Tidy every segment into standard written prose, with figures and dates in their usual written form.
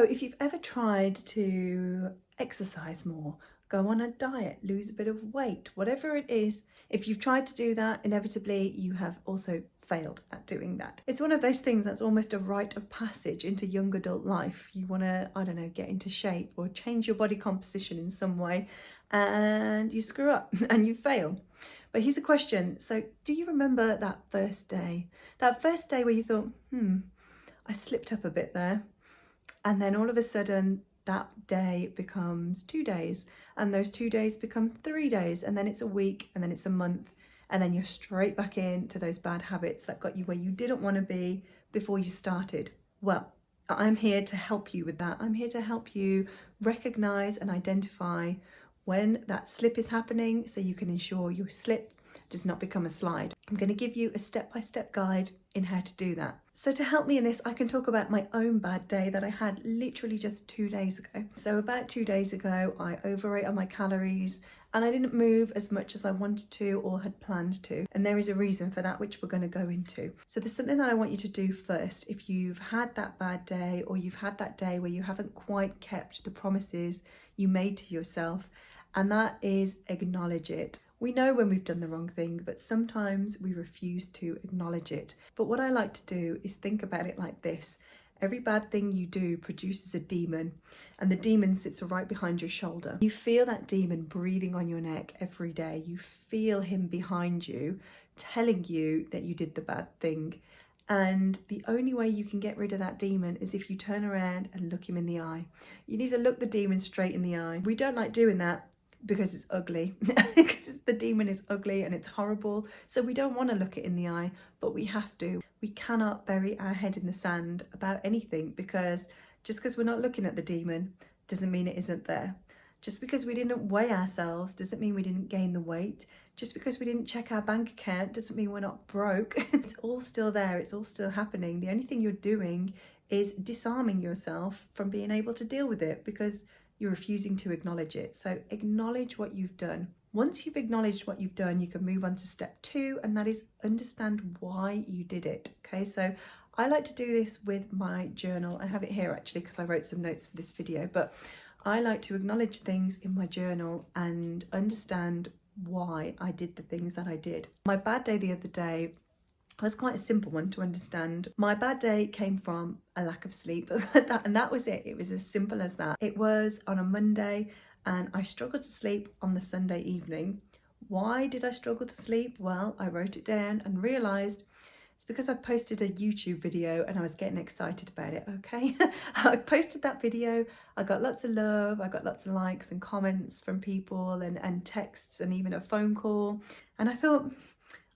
So if you've ever tried to exercise more, go on a diet, lose a bit of weight, whatever it is, if you've tried to do that, inevitably you have also failed at doing that. It's one of those things that's almost a rite of passage into young adult life. You want to, I don't know, get into shape or change your body composition in some way, and you screw up and you fail. But here's a question. So do you remember that first day? That first day where you thought, I slipped up a bit there. And then all of a sudden that day becomes 2 days, and those 2 days become 3 days, and then it's a week, and then it's a month, and then you're straight back into those bad habits that got you where you didn't want to be before you started. Well, I'm here to help you with that. I'm here to help you recognize and identify when that slip is happening so you can ensure your slip does not become a slide. I'm going to give you a step-by-step guide in how to do that. So to help me in this, I can talk about my own bad day that I had literally just 2 days ago. So about 2 days ago, I overate on my calories and I didn't move as much as I wanted to or had planned to. And there is a reason for that, which we're going to go into. So there's something that I want you to do first. If you've had that bad day, or you've had that day where you haven't quite kept the promises you made to yourself, and that is acknowledge it. We know when we've done the wrong thing, but sometimes we refuse to acknowledge it. But what I like to do is think about it like this. Every bad thing you do produces a demon, and the demon sits right behind your shoulder. You feel that demon breathing on your neck every day. You feel him behind you telling you that you did the bad thing. And the only way you can get rid of that demon is if you turn around and look him in the eye. You need to look the demon straight in the eye. We don't like doing that because it's ugly, because the demon is ugly and it's horrible. So we don't want to look it in the eye, but we have to. We cannot bury our head in the sand about anything, because just because we're not looking at the demon doesn't mean it isn't there. Just because we didn't weigh ourselves doesn't mean we didn't gain the weight. Just because we didn't check our bank account doesn't mean we're not broke. It's all still there. It's all still happening. The only thing you're doing is disarming yourself from being able to deal with it because you're refusing to acknowledge it. So acknowledge what you've done. Once you've acknowledged what you've done, you can move on to step 2, and that is understand why you did it. Okay, so I like to do this with my journal. I have it here actually because I wrote some notes for this video, but I like to acknowledge things in my journal and understand why I did the things that I did. My bad day the other day was quite a simple one to understand. My bad day came from a lack of sleep, and that was it. It was as simple as that. It was on a Monday and I struggled to sleep on the Sunday evening. Why did I struggle to sleep? Well, I wrote it down and realised it's because I posted a YouTube video and I was getting excited about it, okay? I posted that video, I got lots of love, I got lots of likes and comments from people and texts and even a phone call. And I thought,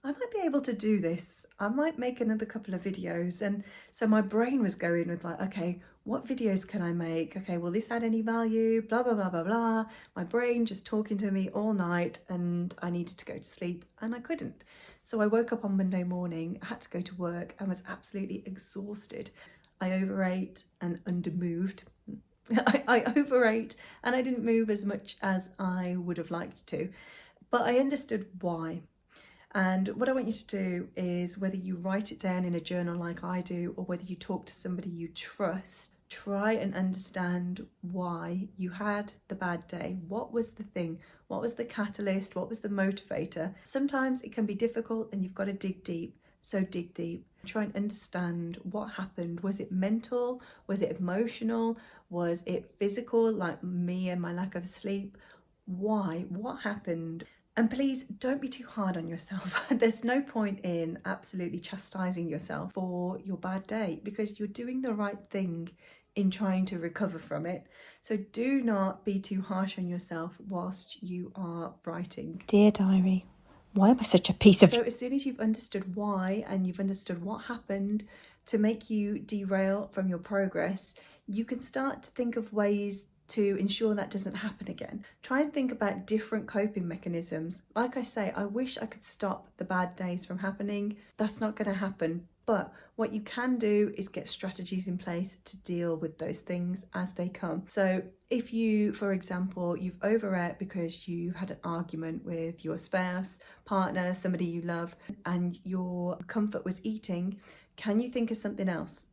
I might be able to do this. I might make another couple of videos. And so my brain was going with like, okay, what videos can I make? Okay, will this add any value? Blah, blah, blah, blah, blah. My brain just talking to me all night, and I needed to go to sleep and I couldn't. So I woke up on Monday morning, I had to go to work and was absolutely exhausted. I overate and undermoved. I overate and I didn't move as much as I would have liked to, but I understood why. And what I want you to do is, whether you write it down in a journal like I do, or whether you talk to somebody you trust, try and understand why you had the bad day. What was the thing? What was the catalyst? What was the motivator? Sometimes it can be difficult and you've got to dig deep. So dig deep. Try and understand what happened. Was it mental? Was it emotional? Was it physical, like me and my lack of sleep? Why? What happened? And please don't be too hard on yourself. There's no point in absolutely chastising yourself for your bad day, because you're doing the right thing in trying to recover from it. So do not be too harsh on yourself whilst you are writing. Dear diary, why am I such a piece of... So as soon as you've understood why and you've understood what happened to make you derail from your progress, you can start to think of ways to ensure that doesn't happen again. Try and think about different coping mechanisms. Like I say, I wish I could stop the bad days from happening. That's not going to happen. But what you can do is get strategies in place to deal with those things as they come. So if you, for example, you've overate because you had an argument with your spouse, partner, somebody you love, and your comfort was eating, can you think of something else?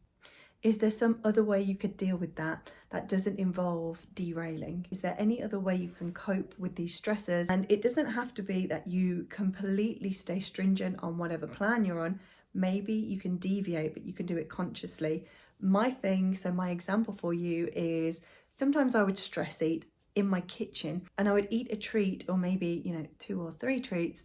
Is there some other way you could deal with that that doesn't involve derailing? Is there any other way you can cope with these stressors? And it doesn't have to be that you completely stay stringent on whatever plan you're on. Maybe you can deviate, but you can do it consciously. My example for you is sometimes I would stress eat in my kitchen and I would eat a treat or maybe, 2 or 3 treats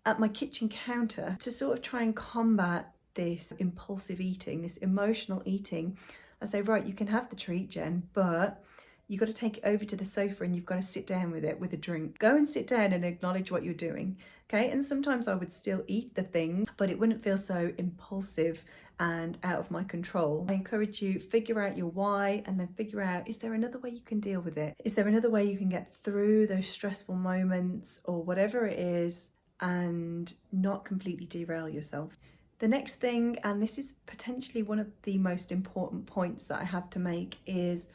at my kitchen counter to sort of try and combat this impulsive eating, this emotional eating. I say, right, you can have the treat, Jen, but you got to take it over to the sofa and you've got to sit down with it with a drink. Go and sit down and acknowledge what you're doing, okay? And sometimes I would still eat the thing, but it wouldn't feel so impulsive and out of my control. I encourage you, figure out your why and then figure out, is there another way you can deal with it? Is there another way you can get through those stressful moments or whatever it is and not completely derail yourself? The next thing, and this is potentially one of the most important points that I have to make, is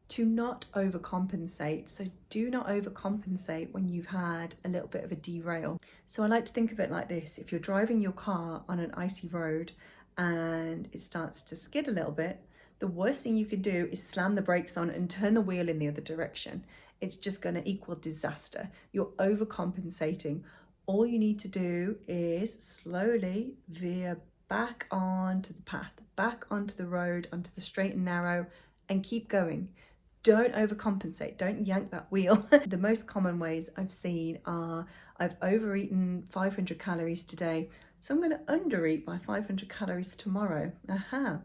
to not overcompensate. So do not overcompensate when you've had a little bit of a derail. So I like to think of it like this. If you're driving your car on an icy road and it starts to skid a little bit, the worst thing you can do is slam the brakes on and turn the wheel in the other direction. It's just going to equal disaster. You're overcompensating. All you need to do is slowly veer back onto the path, back onto the road, onto the straight and narrow, and keep going. Don't overcompensate. Don't yank that wheel. The most common ways I've seen are, I've overeaten 500 calories today, so I'm going to undereat by 500 calories tomorrow. Aha.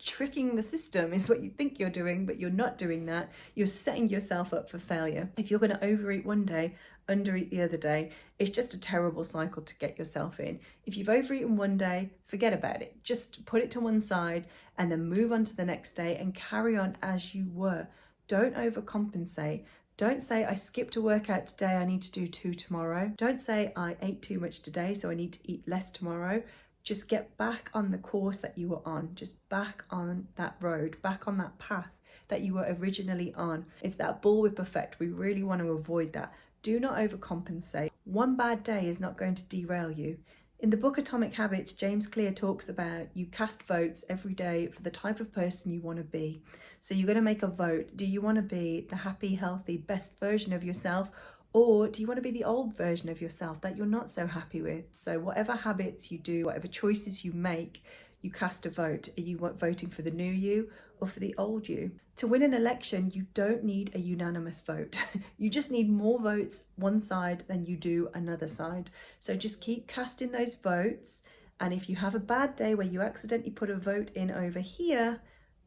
Tricking the system is what you think you're doing, but you're not doing that. You're setting yourself up for failure. If you're going to overeat one day, undereat the other day, it's just a terrible cycle to get yourself in. If you've overeaten one day, forget about it. Just put it to one side and then move on to the next day and carry on as you were. Don't overcompensate. Don't say, I skipped a workout today, I need to do 2 tomorrow. Don't say, I ate too much today, so I need to eat less tomorrow. Just get back on the course that you were on. Just back on that road, back on that path that you were originally on. It's that bullwhip effect. We really want to avoid that. Do not overcompensate. One bad day is not going to derail you. In the book Atomic Habits, James Clear talks about you cast votes every day for the type of person you want to be. So you're going to make a vote. Do you want to be the happy, healthy, best version of yourself? Or do you want to be the old version of yourself that you're not so happy with? So whatever habits you do, whatever choices you make, you cast a vote. Are you voting for the new you or for the old you? To win an election, you don't need a unanimous vote. You just need more votes one side than you do another side. So just keep casting those votes. And if you have a bad day where you accidentally put a vote in over here,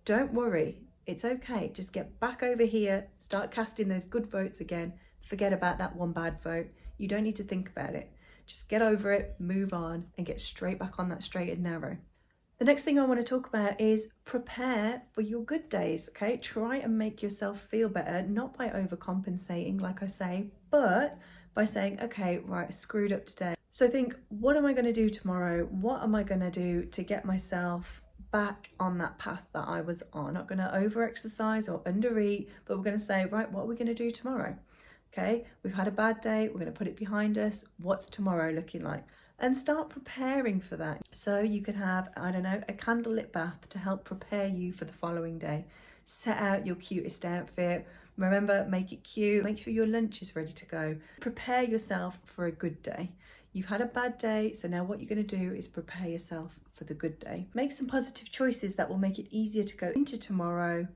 don't worry. It's okay. Just get back over here, start casting those good votes again. Forget about that one bad vote. You don't need to think about it. Just get over it, move on, and get straight back on that straight and narrow. The next thing I want to talk about is prepare for your good days, okay? Try and make yourself feel better, not by overcompensating, like I say, but by saying, okay, right, I screwed up today. So think, what am I going to do tomorrow? What am I going to do to get myself back on that path that I was on? Not going to over-exercise or undereat, but we're going to say, right, what are we going to do tomorrow? Okay, we've had a bad day, we're going to put it behind us. What's tomorrow looking like? And start preparing for that. So you could have, I don't know, a candlelit bath to help prepare you for the following day. Set out your cutest outfit. Remember, make it cute. Make sure your lunch is ready to go. Prepare yourself for a good day. You've had a bad day, so now what you're going to do is prepare yourself for the good day. Make some positive choices that will make it easier to go into tomorrow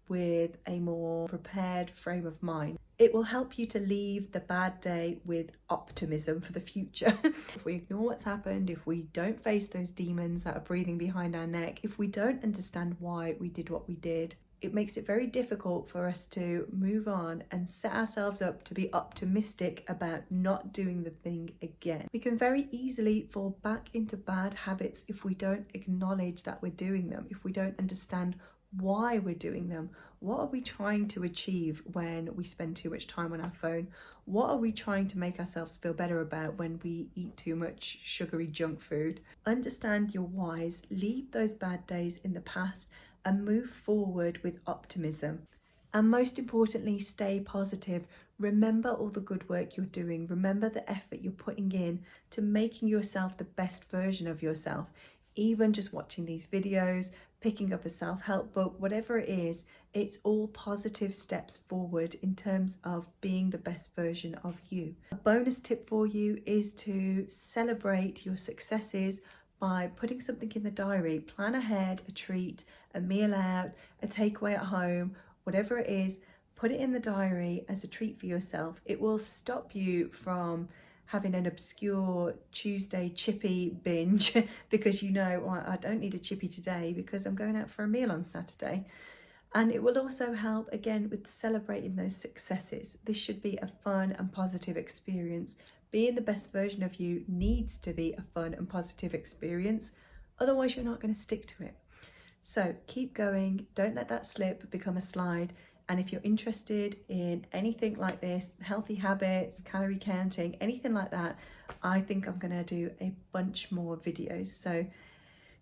with a more prepared frame of mind. It will help you to leave the bad day with optimism for the future. If we ignore what's happened, if we don't face those demons that are breathing behind our neck, if we don't understand why we did what we did, it makes it very difficult for us to move on and set ourselves up to be optimistic about not doing the thing again. We can very easily fall back into bad habits if we don't acknowledge that we're doing them, if we don't understand why we're doing them. What are we trying to achieve when we spend too much time on our phone? What are we trying to make ourselves feel better about when we eat too much sugary junk food? Understand your whys, leave those bad days in the past and move forward with optimism. And most importantly, stay positive. Remember all the good work you're doing. Remember the effort you're putting in to making yourself the best version of yourself. Even just watching these videos, picking up a self-help book, whatever it is, it's all positive steps forward in terms of being the best version of you. A bonus tip for you is to celebrate your successes by putting something in the diary. Plan ahead, a treat, a meal out, a takeaway at home, whatever it is, put it in the diary as a treat for yourself. It will stop you from having an obscure Tuesday chippy binge because you know, oh, I don't need a chippy today because I'm going out for a meal on Saturday. And it will also help again with celebrating those successes. This should be a fun and positive experience. Being the best version of you needs to be a fun and positive experience. Otherwise, you're not going to stick to it. So keep going. Don't let that slip become a slide. And if you're interested in anything like this, healthy habits, calorie counting, anything like that, I think I'm going to do a bunch more videos. So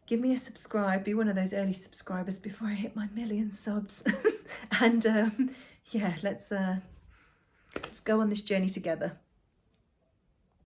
give me a subscribe, be one of those early subscribers before I hit my 1 million subs. And yeah, let's go on this journey together.